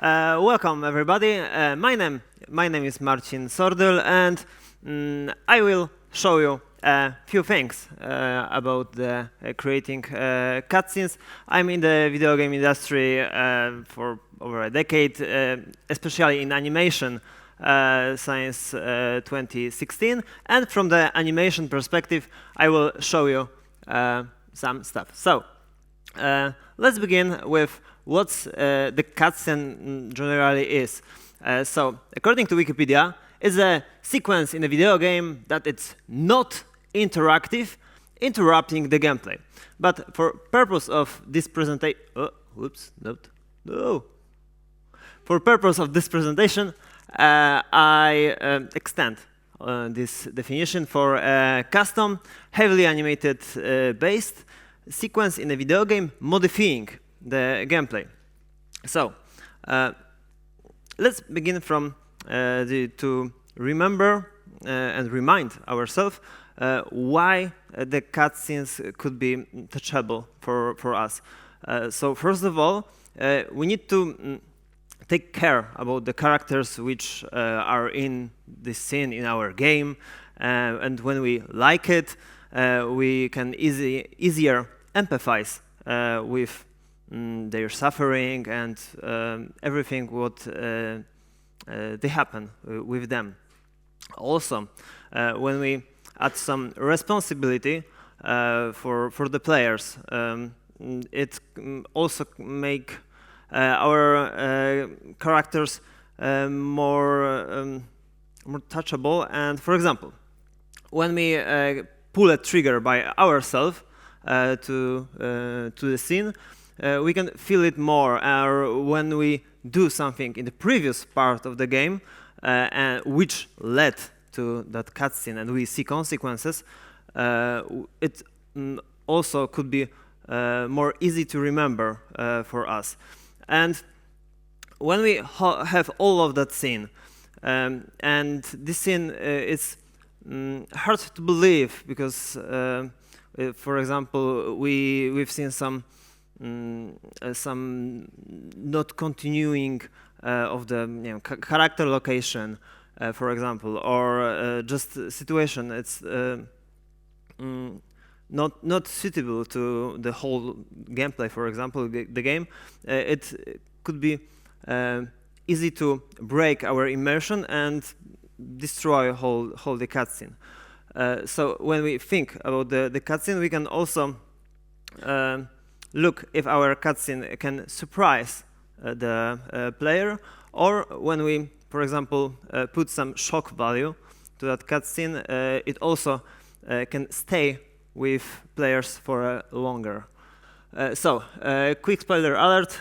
Welcome everybody. My name is Marcin Sordyl, and I will show you a few things about the creating cutscenes. I'm in the video game industry for over a decade, especially in animation since 2016. And from the animation perspective, I will show you some stuff. So let's begin with what the cutscene generally is. So, according to Wikipedia, it's a sequence in a video game that it's not interactive, interrupting the gameplay. But for purpose of this presentation, For purpose of this presentation, I extend this definition for a custom, heavily animated based sequence in a video game modifying the gameplay. So let's begin from to remember and remind ourselves why the cutscenes could be touchable for us. So first of all, we need to take care about the characters which are in this scene in our game, and when we like it, we can easier empathize with their suffering and everything what they happen with them. Also, when we add some responsibility for the players, it also make our characters more touchable. And for example, when we pull a trigger by ourselves to the scene, we can feel it more. Or when we do something in the previous part of the game, which led to that cutscene, and we see consequences, it also could be more easy to remember for us. And when we have all of that scene, and this scene is hard to believe because, for example, we've seen some not continuing of the character location, for example, or just situation. It's not suitable to the whole gameplay. For example, the game, it could be easy to break our immersion and destroy whole the cutscene. So when we think about the cutscene, we can also look if our cutscene can surprise the player, or when we, for example, put some shock value to that cutscene, it also can stay with players for longer. So, quick spoiler alert.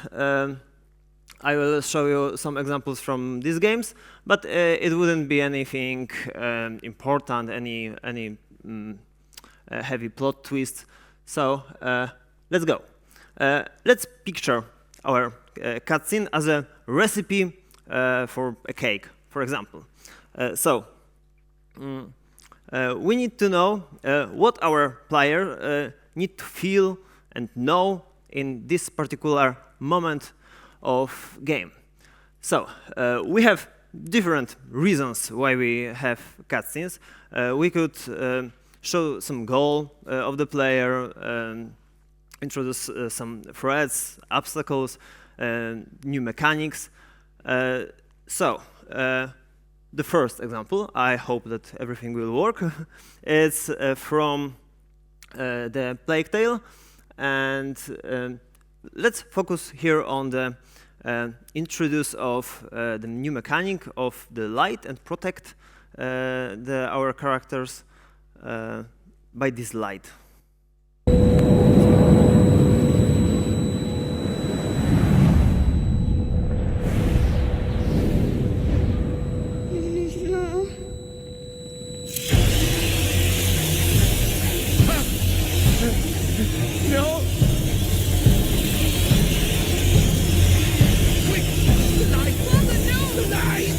I will show you some examples from these games, but it wouldn't be anything important, any heavy plot twist. So let's go. Let's picture our cutscene as a recipe for a cake, for example. We need to know what our player need to feel and know in this particular moment of game. So we have different reasons why we have cutscenes. We could show some goal of the player, introduce some threats, obstacles, new mechanics. So the first example, I hope that everything will work, is from the Plague Tale, and let's focus here on the introduce of the new mechanic of the light and protect our characters by this light. No! Quick! The light! Father, no! The light!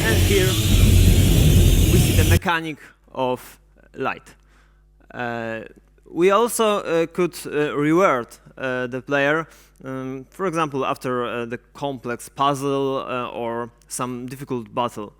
And here we see the mechanic of light. We also could reward the player, for example, after the complex puzzle or some difficult battle.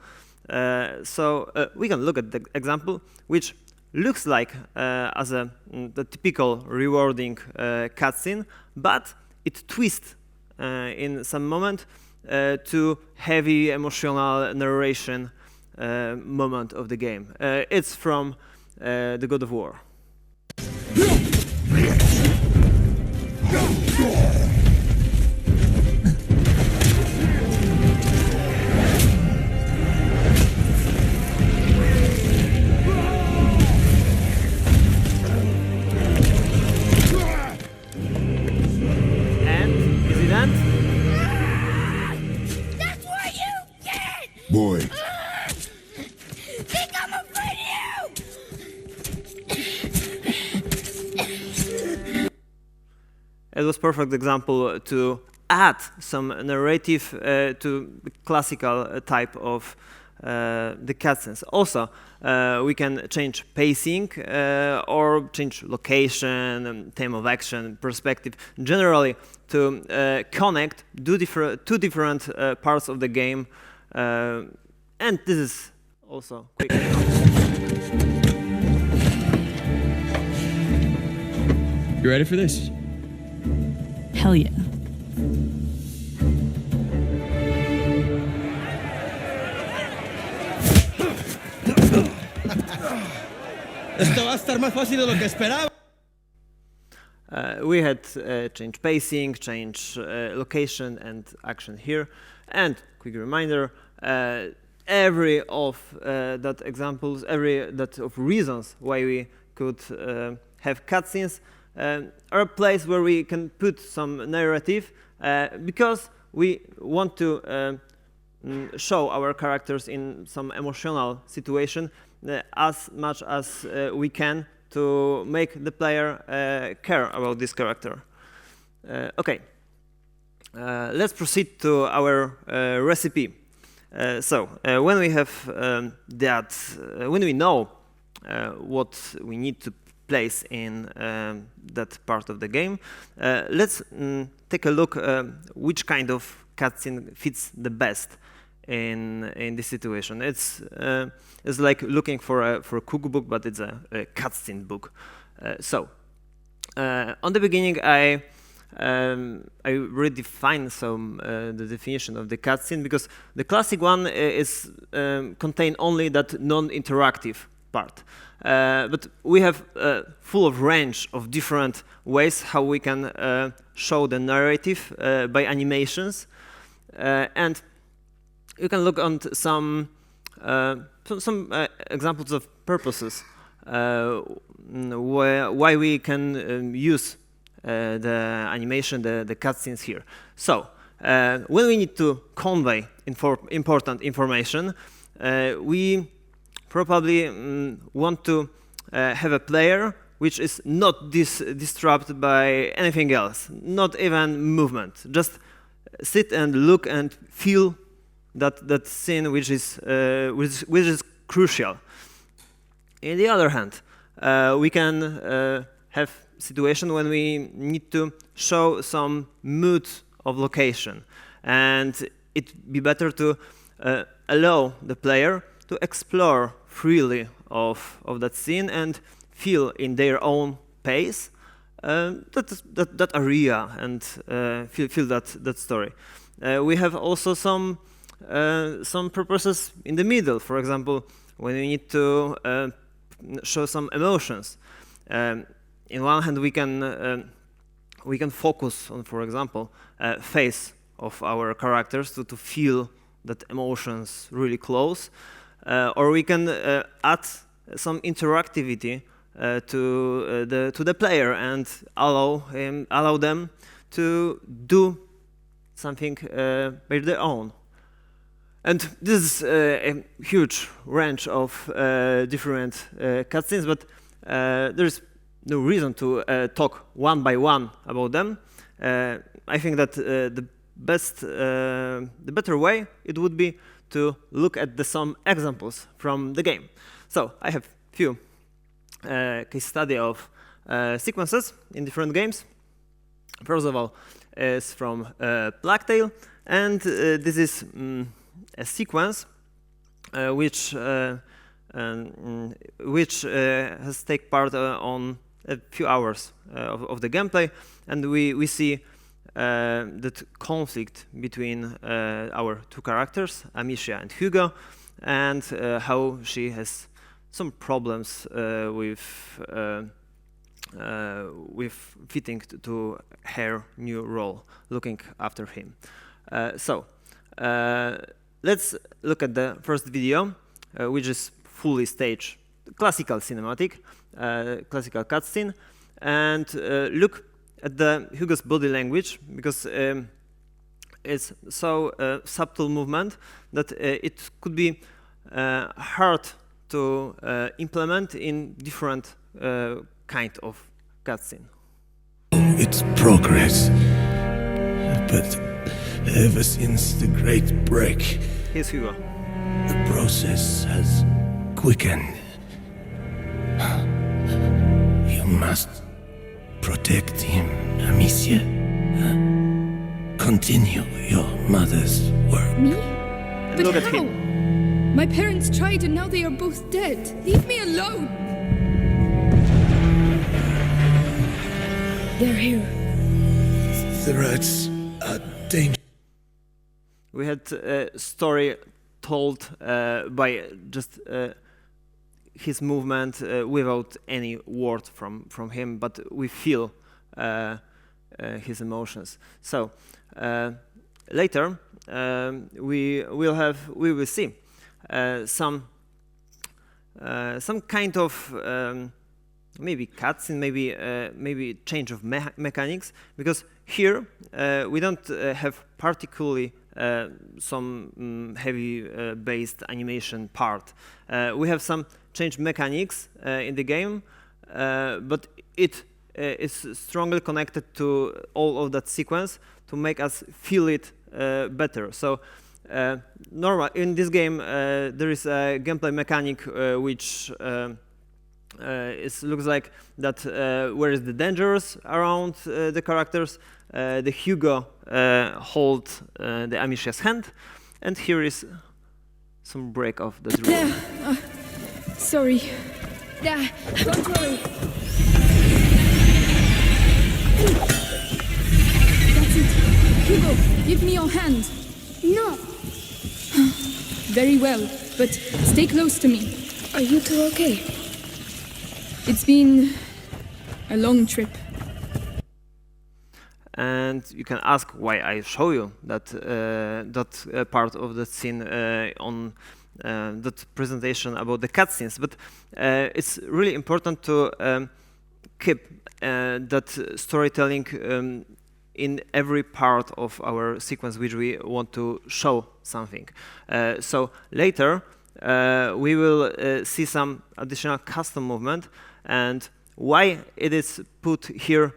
So we can look at the example, which looks like as the typical rewarding cutscene, but it twists in some moment to heavy emotional narration moment of the game. It's from the God of War. That's what you get! Boy. Think I'm afraid of you! It was perfect example to add some narrative to the classical type of the cutscenes. Also, we can change pacing or change location, theme of action, perspective, generally to connect two different parts of the game. And this is also quick. You ready for this? Hell yeah. Esto va a estar más fácil de lo que esperaba. We had change pacing, change location and action here. And quick reminder, every of that examples, every that of reasons why we could have cutscenes are a place where we can put some narrative because we want to show our characters in some emotional situation as much as we can to make the player care about this character. Okay, let's proceed to our recipe. So when we have when we know what we need to place in that part of the game, let's take a look which kind of cutscene fits the best in this situation. It's like looking for a cookbook, but it's a cutscene book. So on the beginning, I redefine some the definition of the cutscene, because the classic one is contain only that non-interactive part. But we have full of range of different ways how we can show the narrative by animations, and you can look on some examples of purposes why we can use the animation, the cutscenes here. So when we need to convey important information, we probably want to have a player which is not disturbed by anything else, not even movement. Just sit and look and feel that scene which is crucial. On the other hand, we can have situation when we need to show some mood of location, and it'd be better to allow the player to explore freely of that scene and feel in their own pace that area and feel that story. We have also some purposes in the middle. For example, when we need to show some emotions. In one hand, we can focus on, for example, face of our characters to feel that emotions really close, or we can add some interactivity to the player and allow them to do something by their own. And this is a huge range of different cutscenes, but there's no reason to talk one by one about them. I think that the better way it would be to look at some examples from the game. So I have few case study of sequences in different games. First of all, is from Plague Tale, and this is a sequence which has take part on a few hours of the gameplay, and we see that conflict between our two characters, Amicia and Hugo, and how she has some problems with fitting to her new role, looking after him. So let's look at the first video, which is fully staged, classical cinematic, classical cutscene, and look at the Hugo's body language, because it's so subtle movement that it could be hard to implement in different kind of cutscene. It's progress. But ever since the Great Break, Here's Hugo. the process has quickened. You must protect him, Amicia. Continue your mother's work. Me? But Look at how? him. My parents tried and now they are both dead. Leave me alone. They're here. Threats are dangerous. We had a story told by just his movement without any word from him, but we feel his emotions. So later we will see some kind of maybe cutscene, maybe change of mechanics, because here we don't have particularly some heavy based animation part. We have some change mechanics in the game, but it is strongly connected to all of that sequence to make us feel it better. So normal in this game there is a gameplay mechanic which looks like that where is the dangers around the characters, the Hugo hold the Amicia's hand, and here is some break of the rule. Sorry. Don't worry. That's it. Hugo, give me your hand. No. Very well, but stay close to me. Are you two okay? It's been a long trip. And you can ask why I show you that part of the scene on that presentation about the cutscenes, but it's really important to keep that storytelling in every part of our sequence which we want to show something. So later we will see some additional custom movement, and why it is put here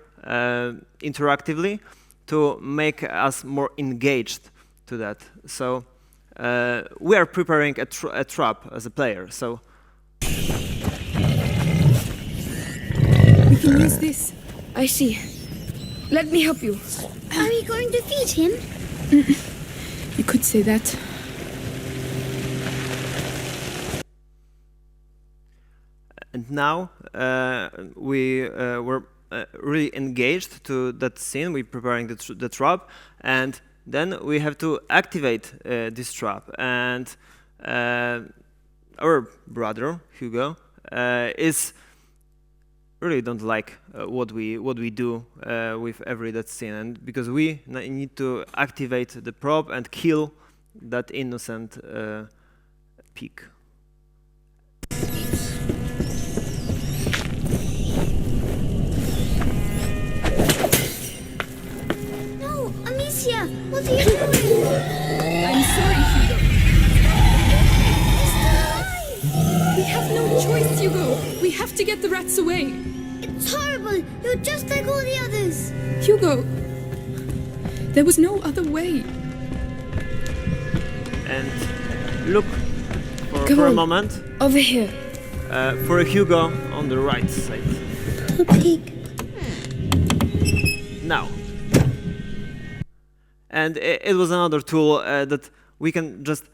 interactively to make us more engaged to that. So we are preparing a trap as a player. So We can use this. I see. Let me help you. Are we going to feed him? You could say that. and now we were really engaged to that scene. We're preparing the trap, and then we have to activate this trap. And our brother Hugo is really don't like what we do with every that scene, and because we need to activate the prop and kill that innocent pig. No, Amicia, what are you doing? I'm sorry, Hugo. He's still alive. We have no choice, Hugo. We have to get the rats away. It's horrible. You're just like all the others. Hugo, there was no other way. And look Come for a on. moment. Over here. for a Hugo on the right side. The pig. Now. And it was another tool that we can just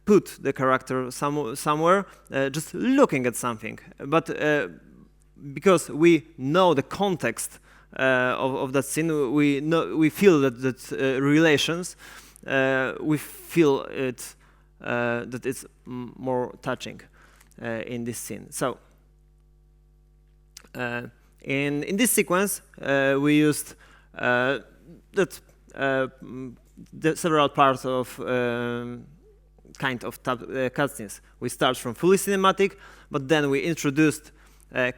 put the character somewhere, just looking at something. But because we know the context of that scene, we feel that relations, we feel it that it's more touching in this scene. So in this sequence, we used the several parts of kind of cutscenes. We start from fully cinematic, but then we introduced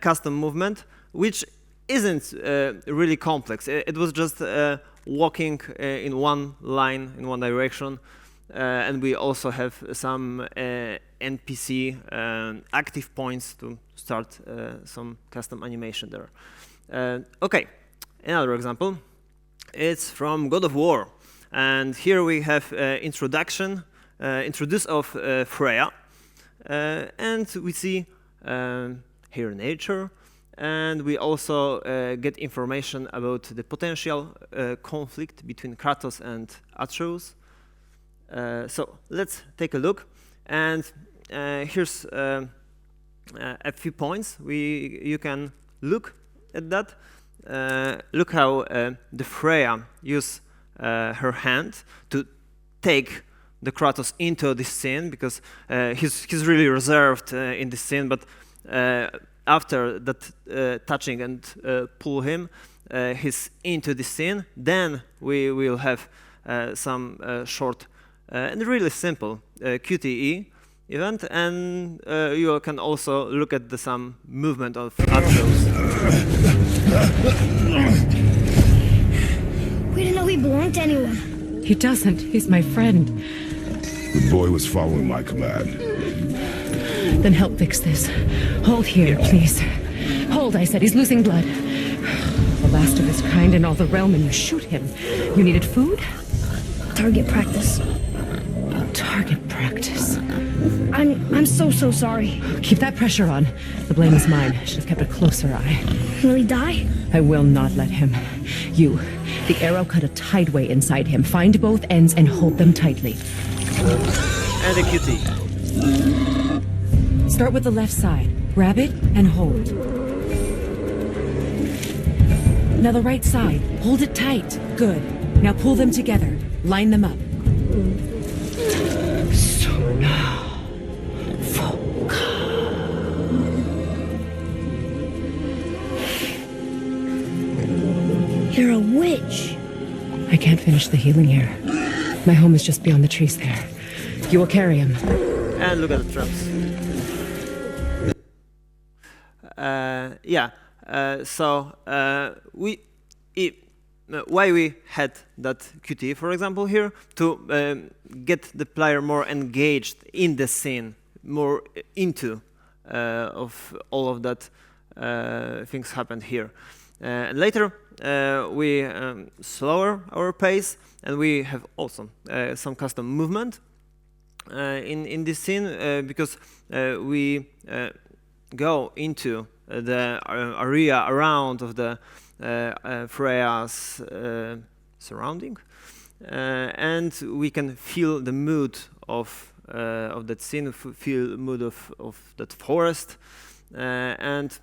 custom movement, which isn't really complex. It was just walking in one line, in one direction, and we also have some NPC active points to start some custom animation there. Okay, another example. It's from God of War, and here we have introduce of Freya, and we see her nature, and we also get information about the potential conflict between Kratos and Atreus. So let's take a look, and here's a few points. You can look at that. Look how the Freya use her hand to take the Kratos into this scene, because he's really reserved in this scene, but after that touching and pull him, he's into this scene. Then we will have some short and really simple QTE event, and you can also look at some movement of Atreus. We didn't know he belonged to anyone. He doesn't. He's my friend. The boy was following my command. Then help fix this. Hold here, please. Hold, I said. He's losing blood. The last of his kind in all the realm, and you shoot him. You needed food? Target practice. Target practice. I'm so sorry. Keep that pressure on. The blame is mine. I should have kept a closer eye. Will he die? I will not let him. You. The arrow cut a tideway inside him. Find both ends and hold them tightly. And a QT. Start with the left side. Grab it and hold. Now the right side. Hold it tight. Good. Now pull them together. Line them up. So now. You're a witch. I can't finish the healing here. My home is just beyond the trees there. You will carry him. And look at the traps. Why we had that QT, for example, here, to get the player more engaged in the scene, more into of all of that things happened here. And later, we slower our pace, and we have also some custom movement in this scene, because we go into the area around of the Freya's surrounding, and we can feel the mood of that scene, feel mood of that forest, and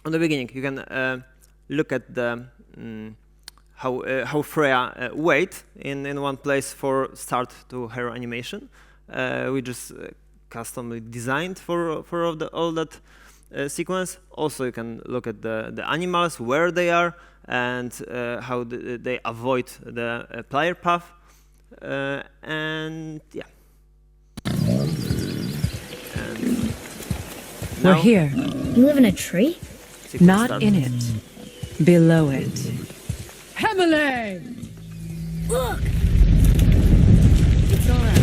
on the beginning you can look at the how Freya wait in one place for start to her animation. We just customly designed for all that sequence. Also, you can look at the animals, where they are, and how they avoid the player path. And yeah. And We're here. You live in a tree? Not start. in it. Below it. Hemele! Look! It's all right.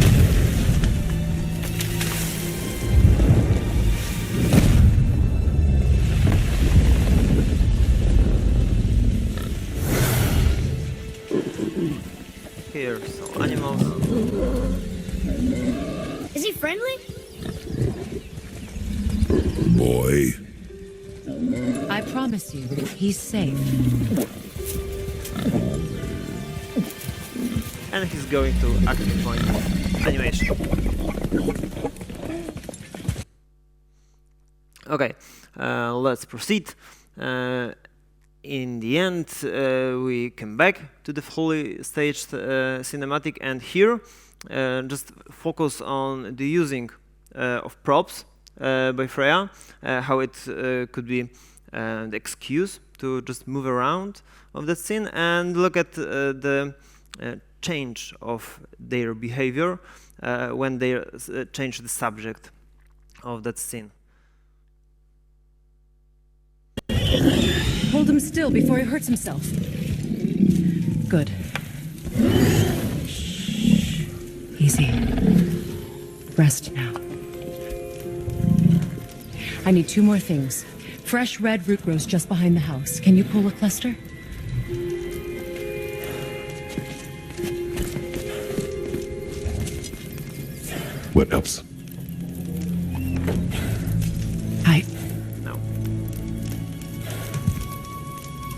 Here, so animals. Is he friendly? boy. I promise you, he's safe. And he's going to active point animation. Okay, let's proceed. In the end, we come back to the fully staged cinematic, and here just focus on the using of props by Freya, how it could be the excuse to just move around of that scene, and look at the change of their behavior when they change the subject of that scene. Hold him still before he hurts himself. Good. Easy. Rest now. I need 2 more things. Fresh red root grows just behind the house. Can you pull a cluster? What else? No.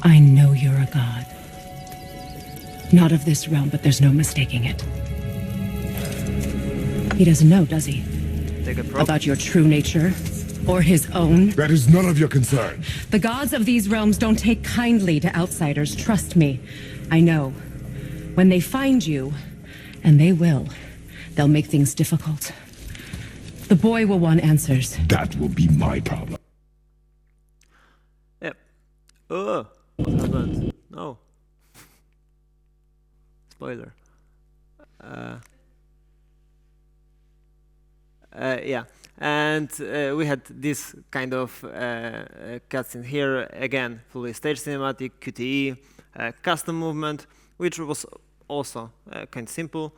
I know you're a god. Not of this realm, but there's no mistaking it. He doesn't know, does he? Take a prop. About your true nature? Or his own? That is none of your concern. The gods of these realms don't take kindly to outsiders, trust me. I know. When they find you, and they will, they'll make things difficult. The boy will want answers. That will be my problem. Yep. Oh, what happened? No. Spoiler. Yeah, and we had this kind of cutscene here, again, fully staged cinematic, QTE, custom movement, which was also kind of simple.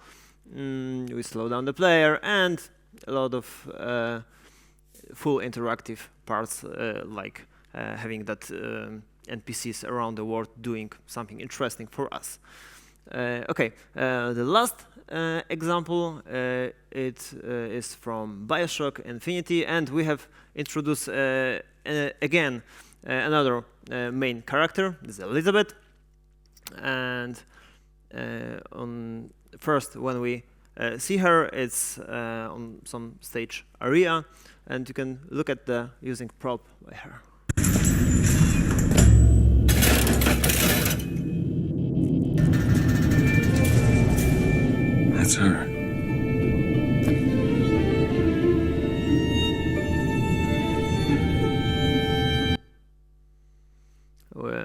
We slow down the player, and a lot of full interactive parts, like having that NPCs around the world doing something interesting for us. Okay, the last example, it is from BioShock Infinity, and we have introduced again another main character. This is Elizabeth, and on first when we see her, it's on some stage area, and you can look at the using prop by her. That's her.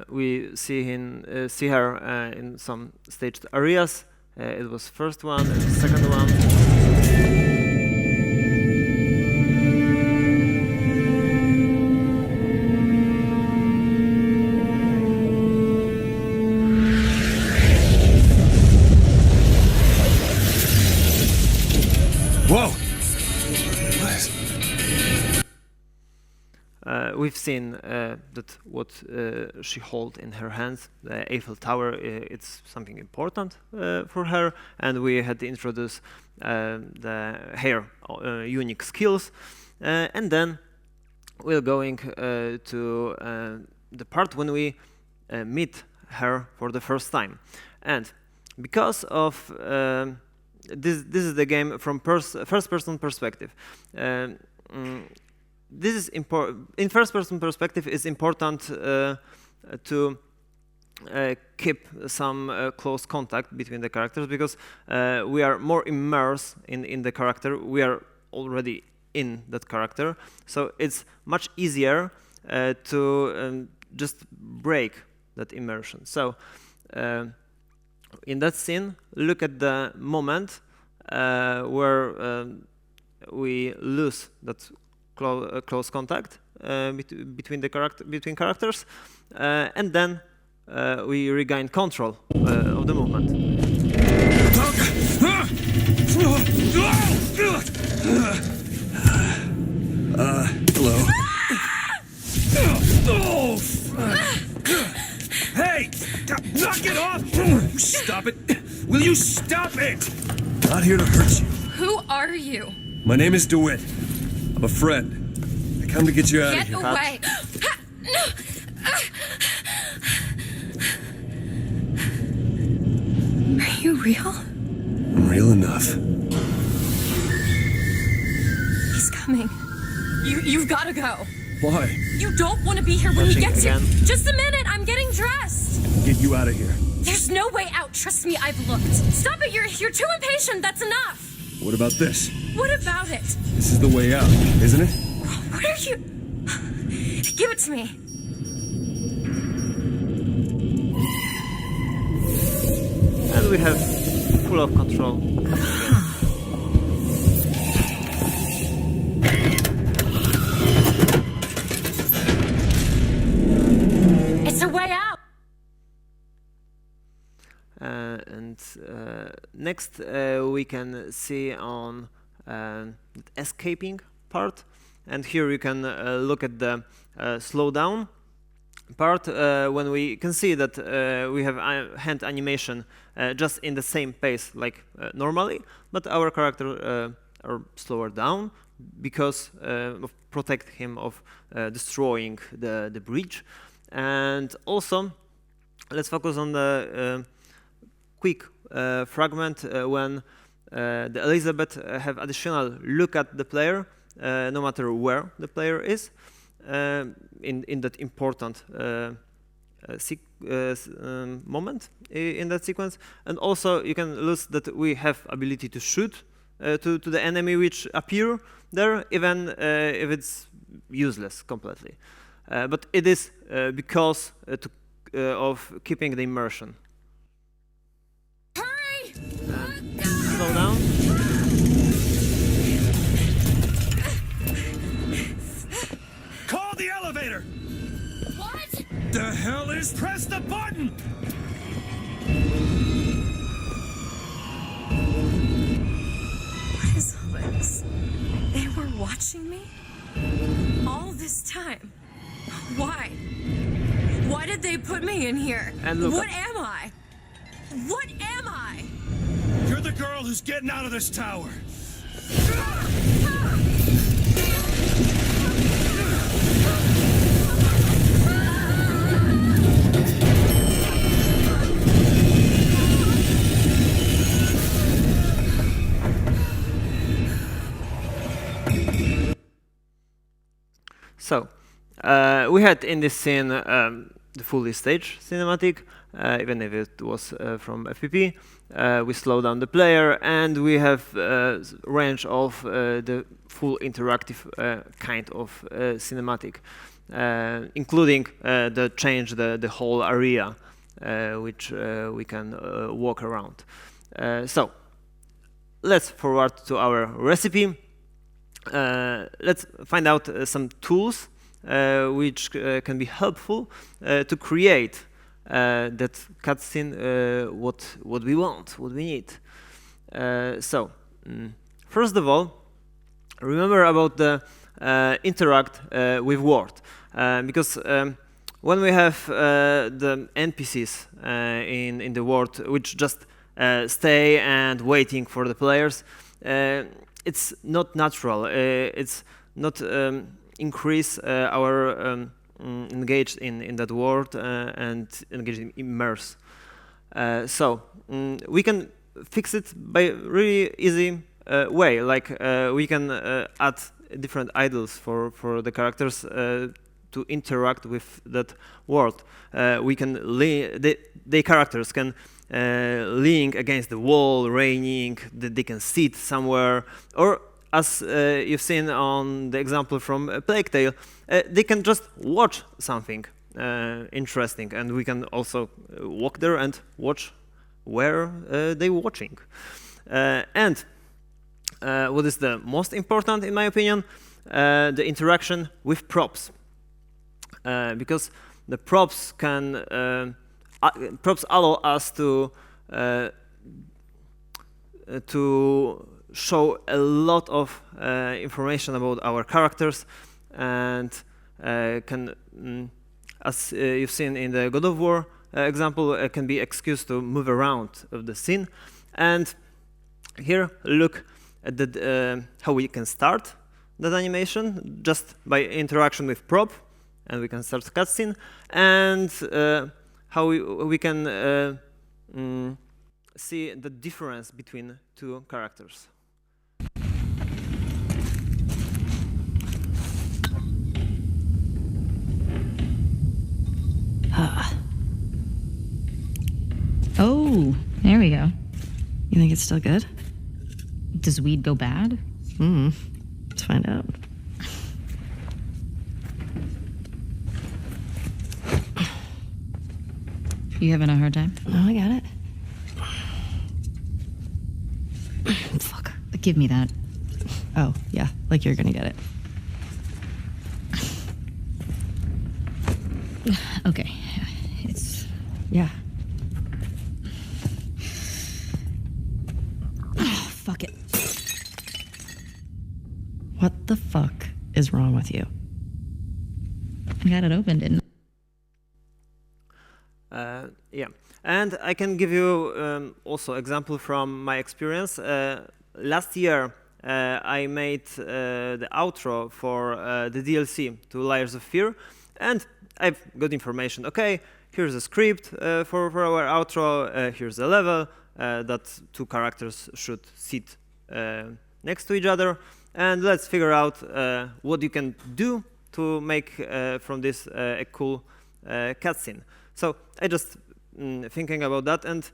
We see her in some staged areas. It was first one and the second one. Whoa! We've seen that what she holds in her hands, the Eiffel Tower, it's something important for her, and we had to introduce her unique skills, and then we're going to the part when we meet her for the first time, and because of this is the game from first-person perspective. This is in first-person perspective. It's important to keep some close contact between the characters, because we are more immersed in the character. We are already in that character, so it's much easier to just break that immersion. So in that scene, look at the moment where we lose that close contact between characters, and then we regain control of the movement. Hello. Hey! Knock it off! Stop it! Will you stop it? Not here to hurt you. Who are you? My name is DeWitt. I'm a friend. I Come to get you out of Get here. away! Are you real? I'm real enough. He's coming. You've got to go. Why? You don't want to be here when he Watching gets here. again. Just a minute, I'm getting dressed. Get you out of here. There's no way out. Trust me, I've looked. Stop it, you're too impatient. That's enough. What about this? What about it? This is the way out, isn't it? What are you... Give it to me. And we have full of control. It's a way out. Next, we can see on the escaping part, and here you can look at the slowdown part when we can see that we have hand animation just in the same pace like normally, but our character are slower down because of protect him of destroying the bridge. And also, let's focus on the quick fragment when the Elizabeth have additional look at the player, no matter where the player is, in that important moment in that sequence. And also you can lose that we have ability to shoot to the enemy which appear there, even if it's useless completely. But it is because of keeping the immersion. Hurry! Slow down. Call the elevator! What? The hell is... Press the button! What is all this? They were watching me? All this time? Why? Why did they put me in here? And look what am I? What am I? You're the girl who's getting out of this tower. So, we had in this scene the fully staged cinematic, even if it was from FPP. We slow down the player, and we have range of the full interactive kind of cinematic, including the change the whole area, which we can walk around. So, let's forward to our recipe. Let's find out some tools which can be helpful to create that cutscene what we want, what we need. First of all, remember about the interact with world, because when we have the NPCs in the world which just stay and waiting for the players, it's not natural. It's not increase our engaged in that world and engage in immerse. We can fix it by really easy way. Like we can add different idols for the characters to interact with that world. We can the characters can leaning against the wall, raining, that they can sit somewhere, or as you've seen on the example from Plague Tale, they can just watch something interesting, and we can also walk there and watch where they're watching. And what is the most important, in my opinion, the interaction with props, because the props can props allow us to show a lot of information about our characters, and can, as you've seen in the God of War example, can be excuse to move around of the scene. And here, look at the, how we can start that animation just by interaction with prop, and we can start cutscene, and how we can see the difference between two characters. Oh, there we go. You think it's still good? Does weed go bad? Let's find out. You having a hard time? No, I got it. Fuck. Give me that. Oh, yeah, like you're gonna get it. Okay. It's... Yeah. Oh, fuck it. What the fuck is wrong with you? I got it open, didn't Yeah, and I can give you also example from my experience. Last year, I made the outro for the DLC to Layers of Fear, and I've got information. Okay, here's a script for our outro. Here's a level that two characters should sit next to each other, and let's figure out what you can do to make from this a cool cutscene. So I just thinking about that, and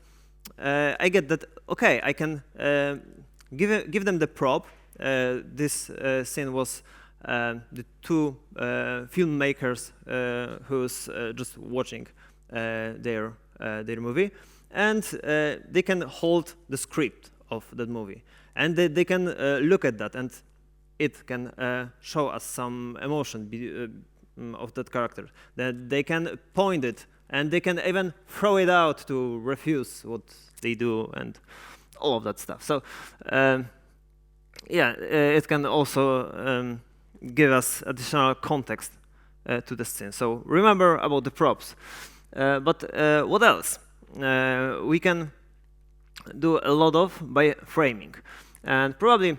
I get that. Okay, I can give them the prop. This scene was the two filmmakers who's just watching their movie, and they can hold the script of that movie, and they can look at that, and it can show us some emotion of that character. That they can point it, and they can even throw it out to refuse what they do, and all of that stuff. So yeah, it can also give us additional context to the scene. So remember about the props. But what else? We can do a lot of by framing. And probably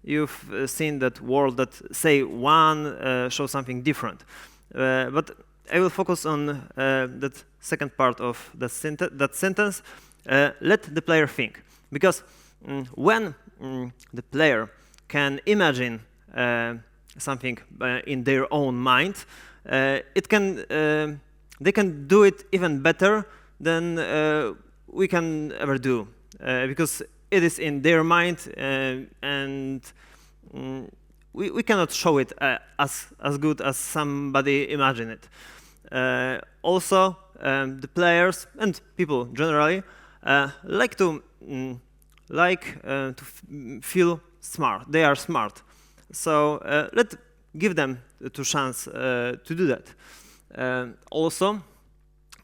you've seen that world that say one shows something different. But I will focus on that second part of that sentence. Let the player think. Because when the player can imagine something in their own mind, they can do it even better than we can ever do, because it is in their mind, and we cannot show it as good as somebody imagine it. Also, the players and people generally like to feel smart. They are smart, so let's give them the chance to do that. Also,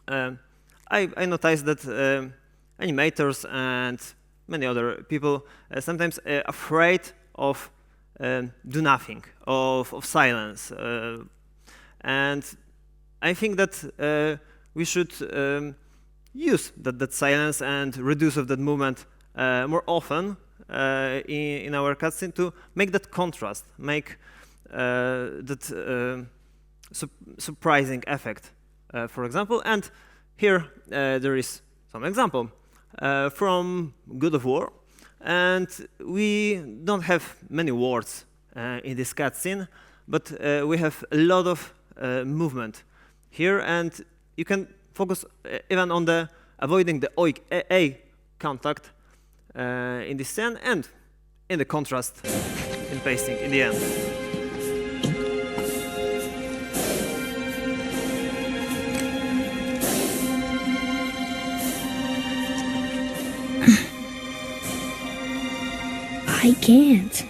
I noticed that animators and many other people sometimes afraid of do nothing, of silence, and I think that we should use that silence and reduce of that movement more often in our cutscene to make that contrast, make that surprising effect, for example. And here there is some example from God of War, and we don't have many words in this cutscene, but we have a lot of movement here, and you can focus even on the avoiding the eye contact in this scene, and in the contrast in pasting in the end. I can't.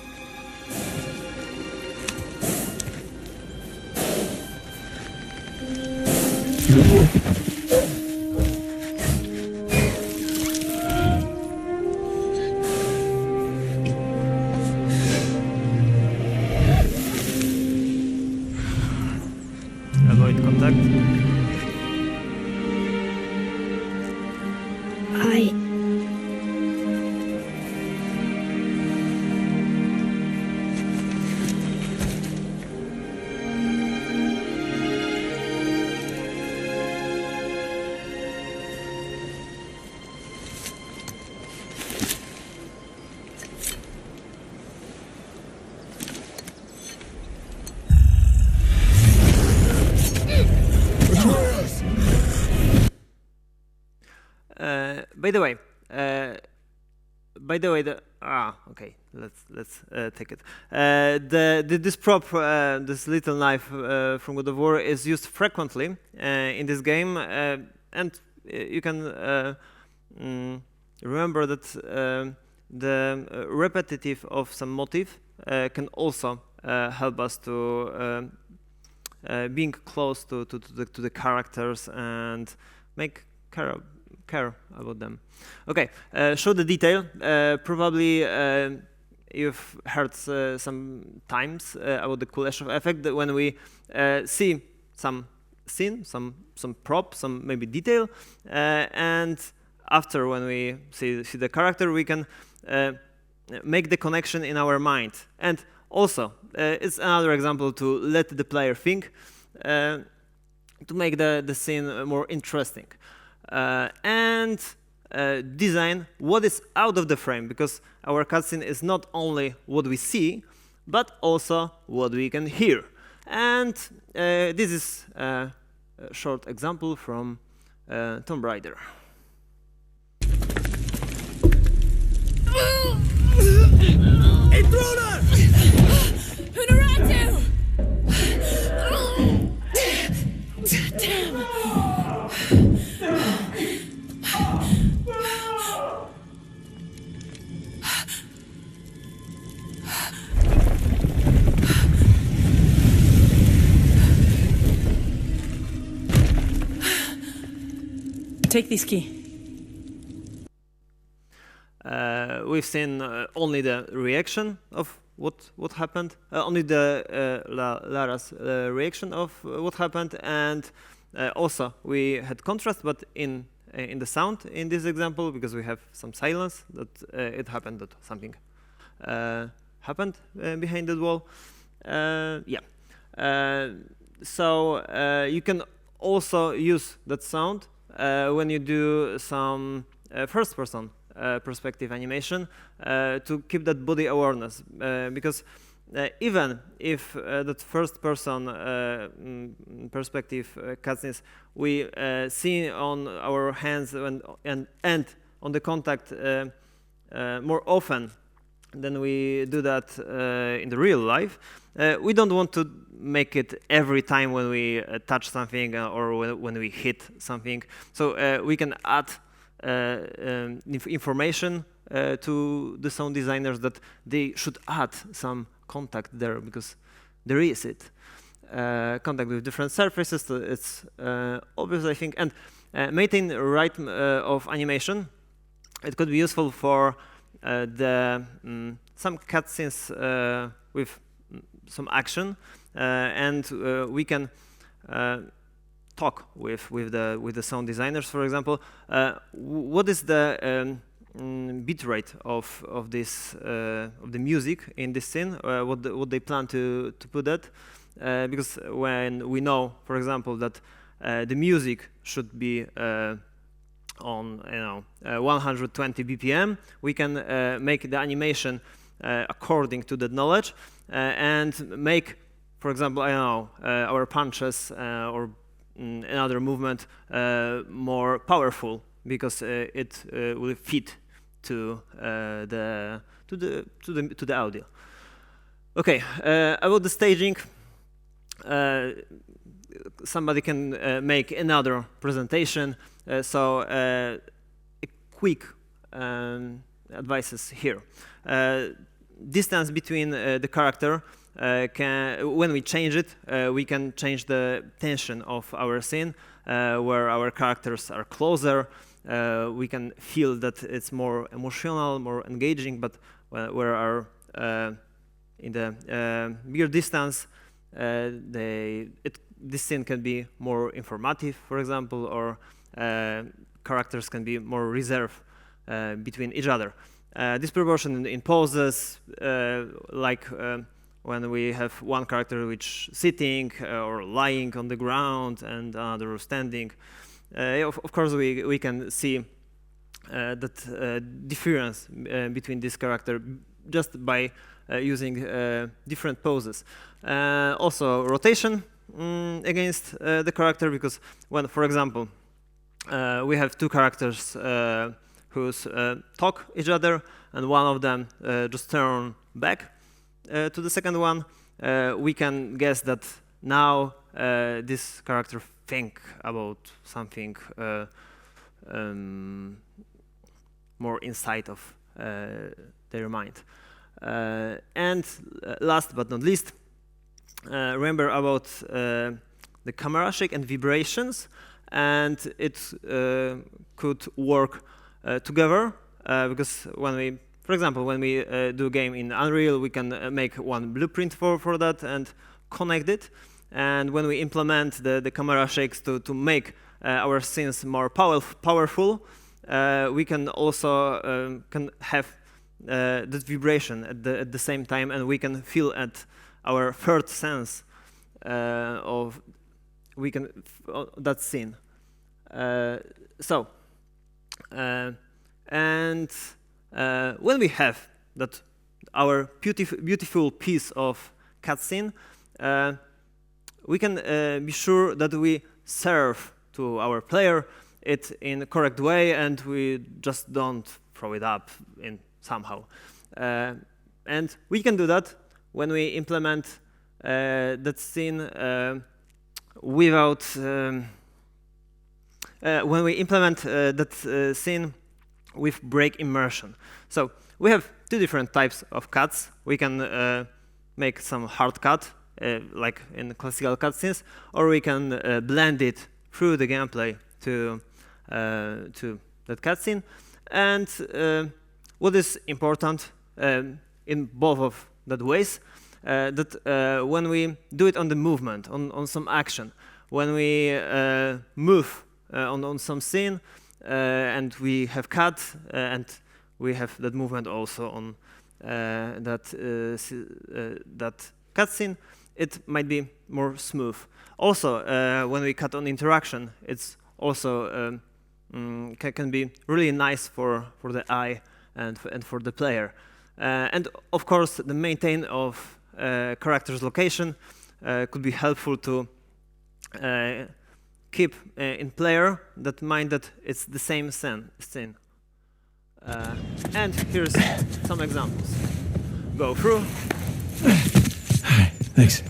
Avoid contact. by the way, okay, let's take it. This prop, this little knife from God of War, is used frequently in this game, and you can remember that the repetitive of some motif can also help us to being close to the characters and make care about them. Okay, show the detail. Probably you've heard some times about the Kuleshov effect, that when we see some scene, some prop, some maybe detail, and after when we see the character, we can make the connection in our mind. And also, it's another example to let the player think, to make the scene more interesting. And design what is out of the frame, because our cutscene is not only what we see, but also what we can hear. And this is a short example from Tomb Raider. Intruder! Honoratu! Damn! Take this key. We've seen only the reaction of what happened, only the Lara's reaction of what happened, and also we had contrast, but in the sound in this example, because we have some silence, that it happened that something happened behind the wall. So you can also use that sound when you do some first-person perspective animation to keep that body awareness, because even if that first-person perspective cutscenes we see on our hands and on the contact more often than we do that in the real life, we don't want to make it every time when we touch something or when we hit something. So we can add information to the sound designers that they should add some contact there, because there is contact with different surfaces. So it's obvious, I think. And maintain right of animation. It could be useful for some cutscenes with some action, and we can talk with the sound designers, for example. What is the bit rate of the music in this scene? What they plan to put that? Because when we know, for example, that the music should be on 120 BPM, we can make the animation according to that knowledge and make, for example, our punches or another movement more powerful, because it will fit to the audio. Okay, about the staging, somebody can make another presentation. So quick advices here. Distance between the character. When we change it, we can change the tension of our scene, where our characters are closer. We can feel that it's more emotional, more engaging, but where our in the bigger distance, this scene can be more informative, for example, or characters can be more reserved between each other. This proportion in poses, like when we have one character which sitting or lying on the ground and another standing. Of course, we can see that difference between this character just by using different poses. Also, rotation against the character, because when, for example, we have two characters who's talk each other, and one of them just turn back to the second one, we can guess that now this character think about something more inside of their mind. And last but not least, remember about the camera shake and vibrations, and it could work together because when we, for example, when we do a game in Unreal, we can make one blueprint for that and connect it. And when we implement the camera shakes to make our scenes more powerful, we can also can have that vibration at the same time, and we can feel at our third sense of that scene. When we have that our beautiful piece of cutscene, we can be sure that we serve to our player it in the correct way, and we just don't throw it up in somehow. And we can do that when we implement that scene without when we implement that scene with break immersion. So we have two different types of cuts. We can make some hard cut, like in classical cutscenes, or we can blend it through the gameplay to that cutscene. And what is important in both of that ways, that when we do it on the movement, on some action, when we move on some scene and we have cut and we have that movement also on that cutscene, it might be more smooth. Also, when we cut on interaction, it's also can be really nice for the eye and for the player. And of course, the maintain of character's location could be helpful to keep in player that mind that it's the same scene. And here's some examples. Go through. Thanks.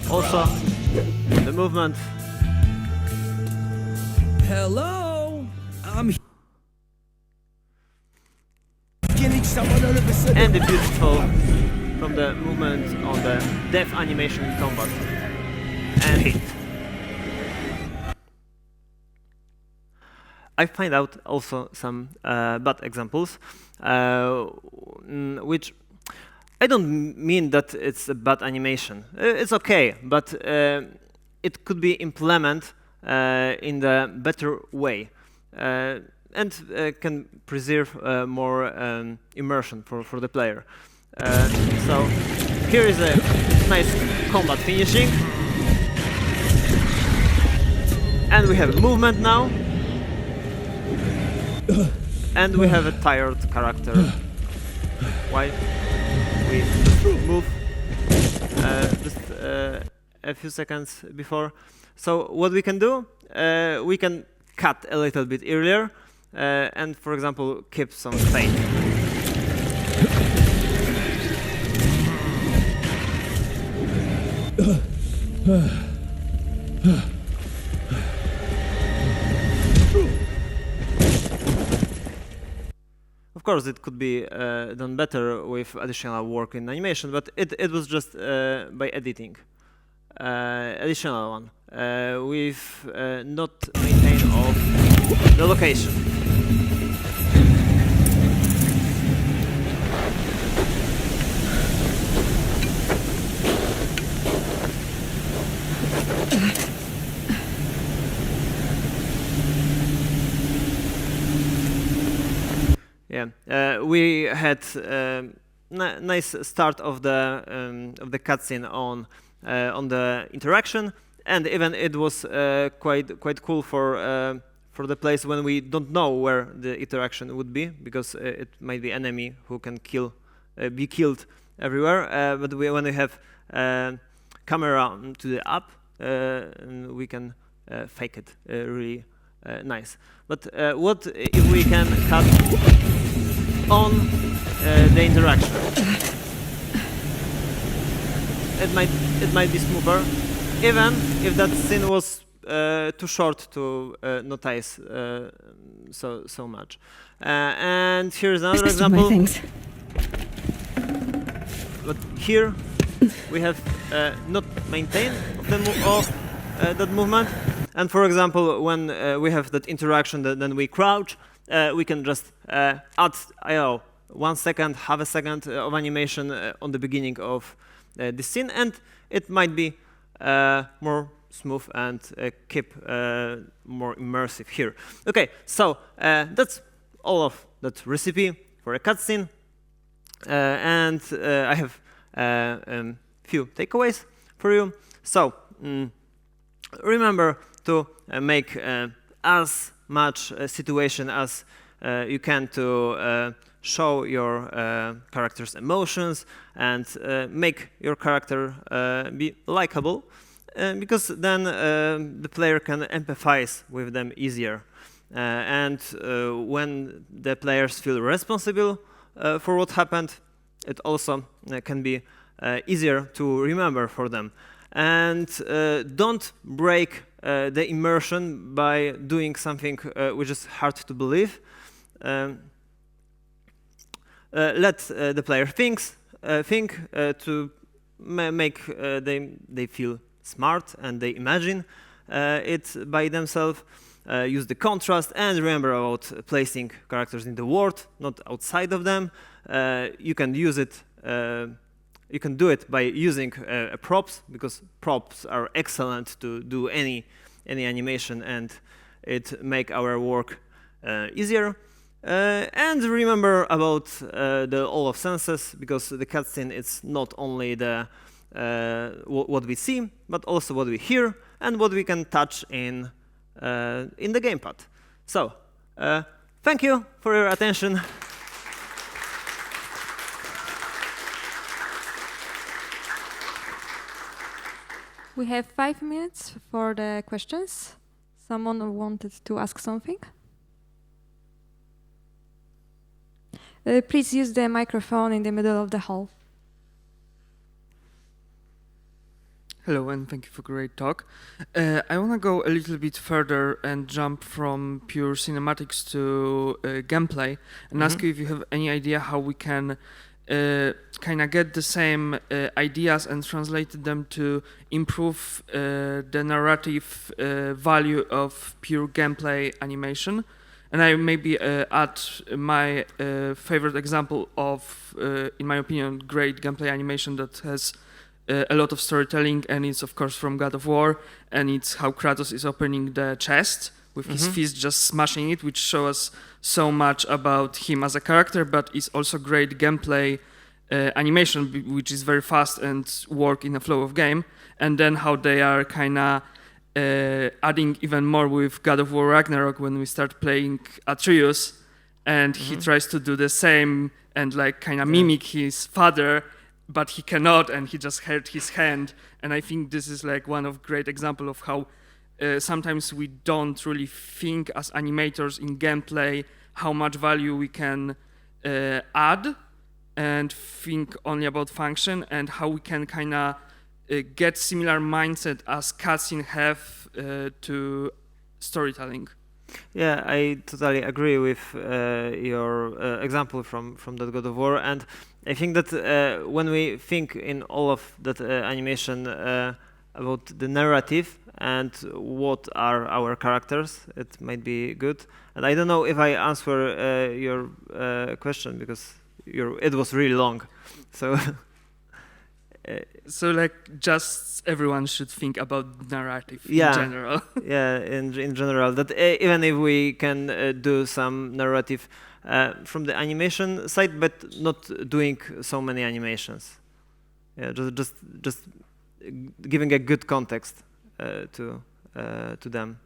Also, the movement. Hello? I'm getting someone out of the And the beautiful from the movement on the death animation in combat. And hit. I find out also some bad examples, which I don't mean that it's a bad animation. It's okay, but it could be implemented in the better way and can preserve more immersion for the player. So here is a nice combat finishing, and we have movement now, and we have a tired character. Why? We just move just a few seconds before. So what we can do, we can cut a little bit earlier and, for example, keep some fade. Of course, it could be done better with additional work in animation, but it was just by editing. Additional one with not maintain of the location. Yeah, we had nice start of the cutscene on the interaction, and even it was quite cool for the place when we don't know where the interaction would be, because it might be enemy who can be killed everywhere. But when we have camera to the up, we can fake it really nice. But what if we can cut on the interaction? It might be smoother, even if that scene was too short to notice so much. And here's another example. But here we have not maintained that movement. And for example, when we have that interaction, then we crouch, we can just add, 1 second, half a second of animation on the beginning of the scene, and it might be more smooth and keep more immersive here. Okay, so that's all of that recipe for a cutscene, and I have a few takeaways for you. So remember to make as much situation as you can to show your character's emotions and make your character be likable, because then the player can empathize with them easier. And when the players feel responsible for what happened, it also can be easier to remember for them. And don't break the immersion by doing something which is hard to believe. Let the player think to make they feel smart and they imagine it by themselves. Use the contrast and remember about placing characters in the world, not outside of them. You can use it. You can do it by using props, because props are excellent to do any animation, and it make our work easier. And remember about the all of senses, because the cutscene is not only the what we see, but also what we hear and what we can touch in the gamepad. So, thank you for your attention. We have 5 minutes for the questions. Someone wanted to ask something? Please use the microphone in the middle of the hall. Hello, and thank you for a great talk. I want to go a little bit further and jump from pure cinematics to gameplay, and ask you if you have any idea how we can kind of get the same ideas and translate them to improve the narrative value of pure gameplay animation. And I maybe add my favorite example of, in my opinion, great gameplay animation that has a lot of storytelling, and it's of course from God of War, and it's how Kratos is opening the chest with his fist, just smashing it, which shows us so much about him as a character, but it's also great gameplay animation, which is very fast and work in a flow of game. And then how they are kind of adding even more with God of War Ragnarok when we start playing Atreus, and he tries to do the same and like kind of mimic his father, but he cannot, and he just hurt his hand. And I think this is like one of great example of how sometimes we don't really think as animators in gameplay how much value we can add, and think only about function, and how we can kind of get similar mindset as cutscene have to storytelling. Yeah, I totally agree with your example from that God of War, and I think that when we think in all of that animation about the narrative and what are our characters, it might be good. And I don't know if I answer your question, because it was really long, so. So like just everyone should think about narrative in general. Yeah, in general, that even if we can do some narrative from the animation side, but not doing so many animations. Yeah, just giving a good context to them.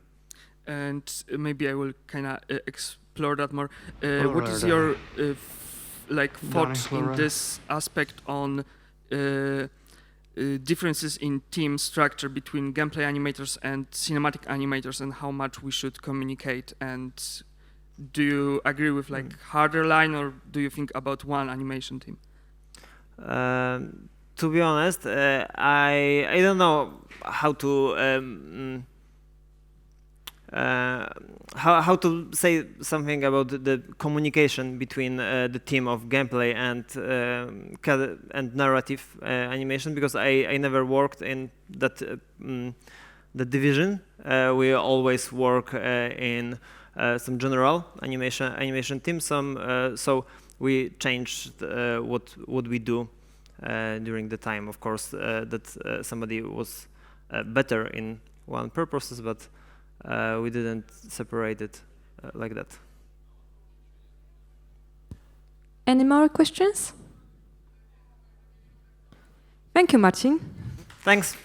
And maybe I will kind of explore that more. What is your like thought in this aspect on differences in team structure between gameplay animators and cinematic animators, and how much we should communicate. And do you agree with like harder line, or do you think about one animation team? To be honest, I don't know how to how to say something about the communication between the team of gameplay and narrative animation, because I never worked in that the division. We always work in some general animation team. So we changed what we do during the time. Of course, that somebody was better in one purposes, but we didn't separate it like that. Any more questions? Thank you, Marcin. Thanks.